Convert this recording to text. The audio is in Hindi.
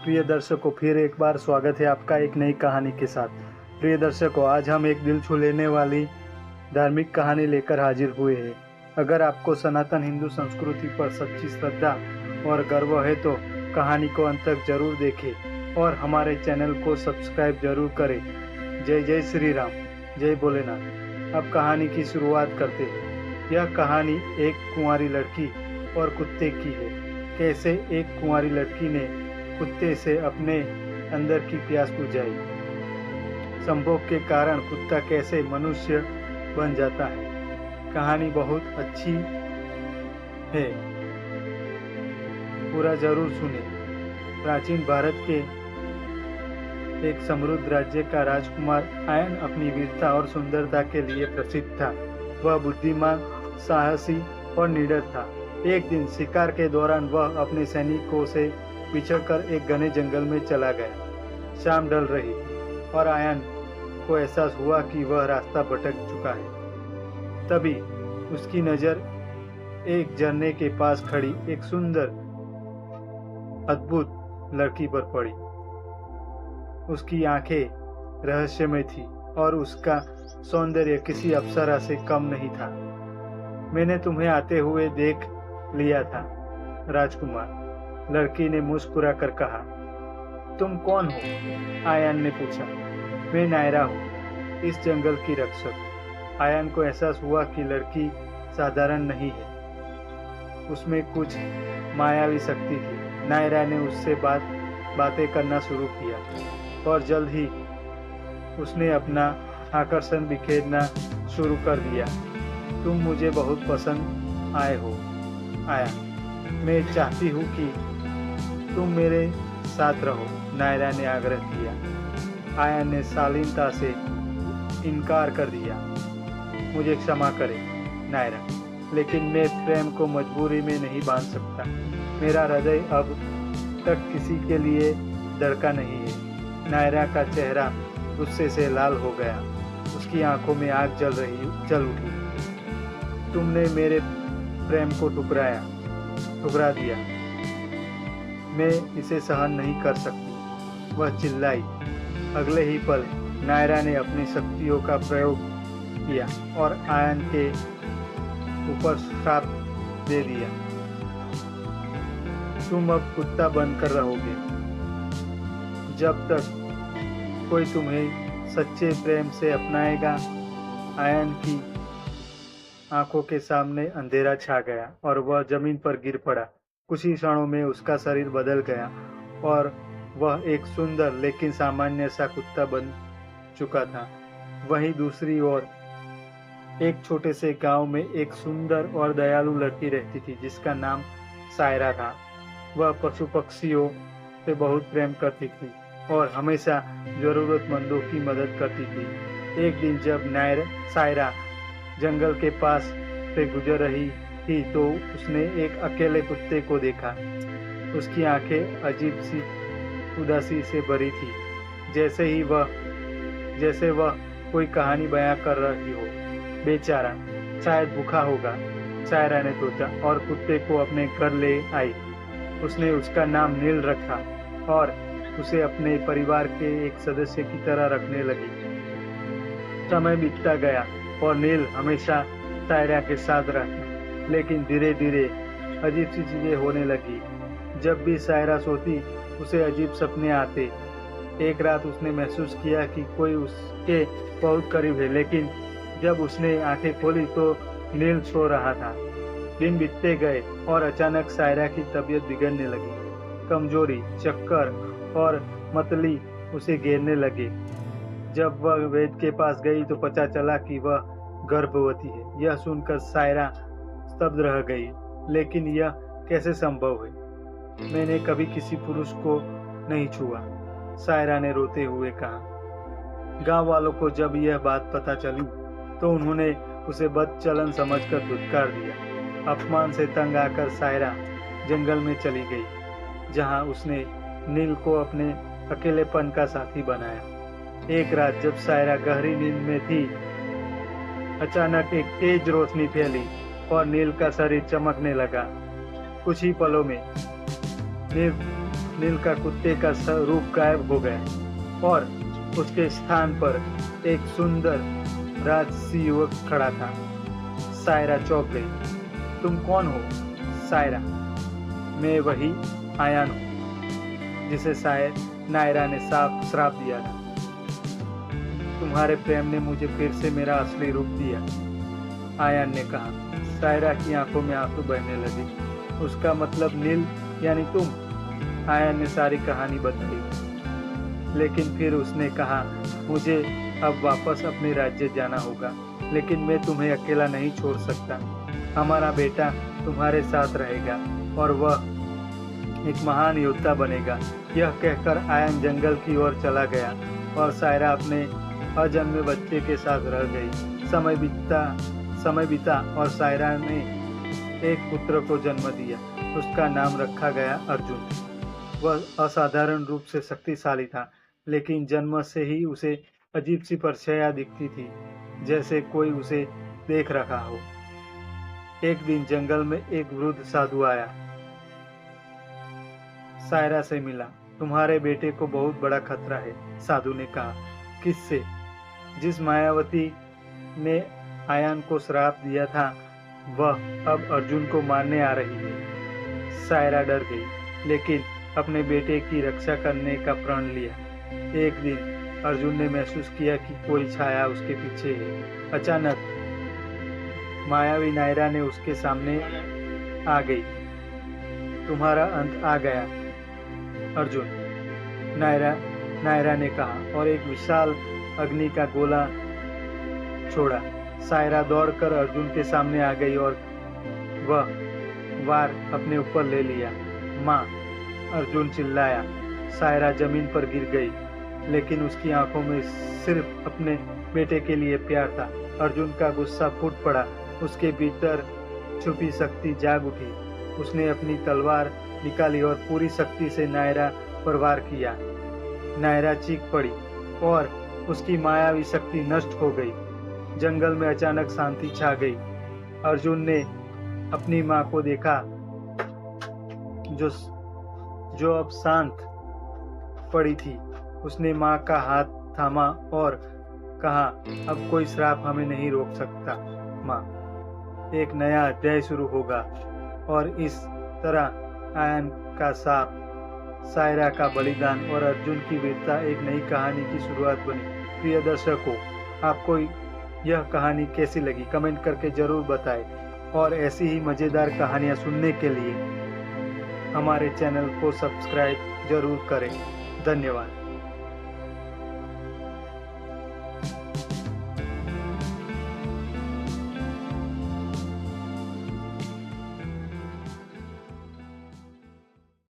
प्रिय दर्शकों, फिर एक बार स्वागत है आपका एक नई कहानी के साथ। प्रिय दर्शकों, आज हम एक दिल छू लेने वाली धार्मिक कहानी लेकर हाजिर हुए हैं। अगर आपको सनातन हिंदू संस्कृति पर सच्ची श्रद्धा और गर्व है तो कहानी को अंत तक जरूर देखें और हमारे चैनल को सब्सक्राइब जरूर करें। जय जय श्री राम, जय भोलेनाथ। अब कहानी की शुरुआत करते हैं। यह कहानी एक कुंवारी लड़की और कुत्ते की है। कैसे एक कुंवारी लड़की ने कुत्ते से अपने अंदर की प्यास बुझाई। संभोग के कारण कुत्ता कैसे मनुष्य बन जाता है। कहानी बहुत अच्छी है, पूरा जरूर सुने। प्राचीन भारत के एक समृद्ध राज्य का राजकुमार आयन अपनी वीरता और सुंदरता के लिए प्रसिद्ध था। वह बुद्धिमान, साहसी और निडर था। एक दिन शिकार के दौरान वह अपने सैनिकों से बिछड़कर एक घने जंगल में चला गया। शाम ढल रही और आयन को एहसास हुआ कि वह रास्ता भटक चुका है। तभी उसकी नजर एक झरने के पास खड़ी एक सुंदर अद्भुत लड़की पर पड़ी। उसकी आंखें रहस्यमय थी और उसका सौंदर्य किसी अप्सरा से कम नहीं था। मैंने तुम्हें आते हुए देख लिया था राजकुमार, लड़की ने मुस्कुरा कर कहा। तुम कौन हो? आयन ने पूछा। मैं नायरा हूँ, इस जंगल की रक्षक। आयन को एहसास हुआ कि लड़की साधारण नहीं है, उसमें कुछ मायावी शक्ति थी। नायरा ने उससे बातें करना शुरू किया और जल्द ही उसने अपना आकर्षण बिखेरना शुरू कर दिया। तुम मुझे बहुत पसंद आए हो आया, मैं चाहती हूँ कि तुम मेरे साथ रहो, नायरा ने आग्रह किया। आयन ने शालीनता से इनकार कर दिया। मुझे क्षमा करें नायरा, लेकिन मैं प्रेम को मजबूरी में नहीं बांध सकता। मेरा हृदय अब तक किसी के लिए धड़का नहीं है। नायरा का चेहरा गुस्से से लाल हो गया, उसकी आंखों में आग जल उठी। तुमने मेरे प्रेम को ठुकरा दिया, मैं इसे सहन नहीं कर सकती, वह चिल्लाई। अगले ही पल नायरा ने अपनी शक्तियों का प्रयोग किया और आयन के ऊपर श्राप दे दिया। तुम अब कुत्ता बनकर रहोगे जब तक कोई तुम्हें सच्चे प्रेम से अपनाएगा। आयन की आंखों के सामने अंधेरा छा गया और वह जमीन पर गिर पड़ा। कुछ ही क्षणों में उसका शरीर बदल गया और वह एक सुंदर लेकिन सामान्य सा कुत्ता बन चुका था। वहीं दूसरी ओर एक छोटे से गांव में एक सुंदर और दयालु लड़की रहती थी जिसका नाम सायरा था। वह पशु पक्षियों से बहुत प्रेम करती थी और हमेशा जरूरतमंदों की मदद करती थी। एक दिन जब सायरा जंगल के पास से गुजर रही थी तो उसने एक अकेले कुत्ते को देखा। उसकी आंखें अजीब सी उदासी से भरी थी, जैसे वह कोई कहानी बयां कर रही हो। बेचारा, शायद भूखा होगा, सायरा ने सोचा और कुत्ते को अपने घर ले आई। उसने उसका नाम नील रखा और उसे अपने परिवार के एक सदस्य की तरह रखने लगी। समय बीतता गया और नील हमेशा सायरा के साथ रहता, लेकिन धीरे धीरे अजीब सी चीजें होने लगी। जब भी सायरा सोती उसे अजीब सपने आते। एक रात उसने महसूस किया कि कोई उसके बहुत करीब है, लेकिन जब उसने आंखें खोली तो नील सो रहा था। दिन बीतते गए और अचानक सायरा की तबीयत बिगड़ने लगी। कमजोरी, चक्कर और मतली उसे घेरने लगे। जब वह वैद्य के पास गई तो पता चला कि वह गर्भवती है। यह सुनकर सायरा स्तब्ध रह गई। लेकिन यह कैसे संभव है? मैंने कभी किसी पुरुष को नहीं छुआ, सायरा ने रोते हुए कहा। गांव वालों को जब यह बात पता चली तो उन्होंने उसे बदचलन समझकर धुतकार दिया। अपमान से तंग आकर सायरा जंगल में चली गई, जहां उसने नील को अपने अकेलेपन का साथी बनाया। एक रात जब सायरा गहरी नींद में थी, अचानक एक तेज रोशनी फैली और नील का शरीर चमकने लगा। कुछ ही पलों में नील नील का कुत्ते का रूप गायब हो गया और उसके स्थान पर एक सुंदर राजसी युवक खड़ा था। सायरा चौंक गई। तुम कौन हो सायरा? मैं वही आयान हूँ जिसे शायद नायरा ने साफ श्राप दिया था। तुम्हारे प्रेम ने मुझे फिर से मेरा असली रूप दिया, आयान ने कहा। सायरा की आंखों में आंसू बहने लगे। उसका मतलब नील यानी तुम? आयान ने सारी कहानी बताई, लेकिन फिर उसने कहा, मुझे अब वापस अपने राज्य जाना होगा, लेकिन मैं तुम्हें अकेला नहीं छोड़ सकता। हमारा बेटा तुम्हारे साथ रहेगा और वह एक महान योद्धा बनेगा। यह कहकर आयन जंगल की ओर चला गया और सायरा अपने अजन्मे बच्चे के साथ रह गई। समय बीता और सायरा ने एक पुत्र को जन्म दिया। उसका नाम रखा गया अर्जुन। वह असाधारण रूप से शक्तिशाली था, लेकिन जन्म से ही उसे अजीब सी परछाया दिखती थी, जैसे कोई उसे देख रहा हो। एक दिन जंगल में एक वृद्ध साधु आया, सायरा से मिला। तुम्हारे बेटे को बहुत बड़ा खतरा है, साधु ने कहा। किससे? जिस मायावती ने आयान को श्राप दिया था, वह अब अर्जुन को मारने आ रही है। सायरा डर गई, लेकिन अपने बेटे की रक्षा करने का प्रण लिया। एक दिन अर्जुन ने महसूस किया कि कोई छाया उसके पीछे है। अचानक मायावी नायरा ने उसके सामने आ गई। तुम्हारा अंत आ गया अर्जुन, नायरा ने कहा और एक विशाल अग्नि का गोला छोड़ा। सायरा दौड़कर अर्जुन के सामने आ गई और वह वार अपने ऊपर ले लिया। माँ! अर्जुन चिल्लाया। सायरा जमीन पर गिर गई, लेकिन उसकी आंखों में सिर्फ अपने बेटे के लिए प्यार था। अर्जुन का गुस्सा फूट पड़ा। उसके भीतर छुपी शक्ति जाग उठी। उसने अपनी तलवार निकाली और पूरी शक्ति से नायरा पर वार किया। नायरा चीख पड़ी और उसकी मायावी शक्ति नष्ट हो गई। जंगल में अचानक शांति छा गई। अर्जुन ने अपनी मां को देखा, जो अब शांत पड़ी थी। उसने मां का हाथ थामा और कहा, अब कोई श्राप हमें नहीं रोक सकता मां। एक नया अध्याय शुरू होगा। और इस तरह आयन का शाप, सायरा का बलिदान और अर्जुन की वीरता एक नई कहानी की शुरुआत बनी। प्रिय दर्शकों, आपको यह कहानी कैसी लगी कमेंट करके जरूर बताएं और ऐसी ही मजेदार कहानियां सुनने के लिए हमारे चैनल को सब्सक्राइब जरूर करें। धन्यवाद।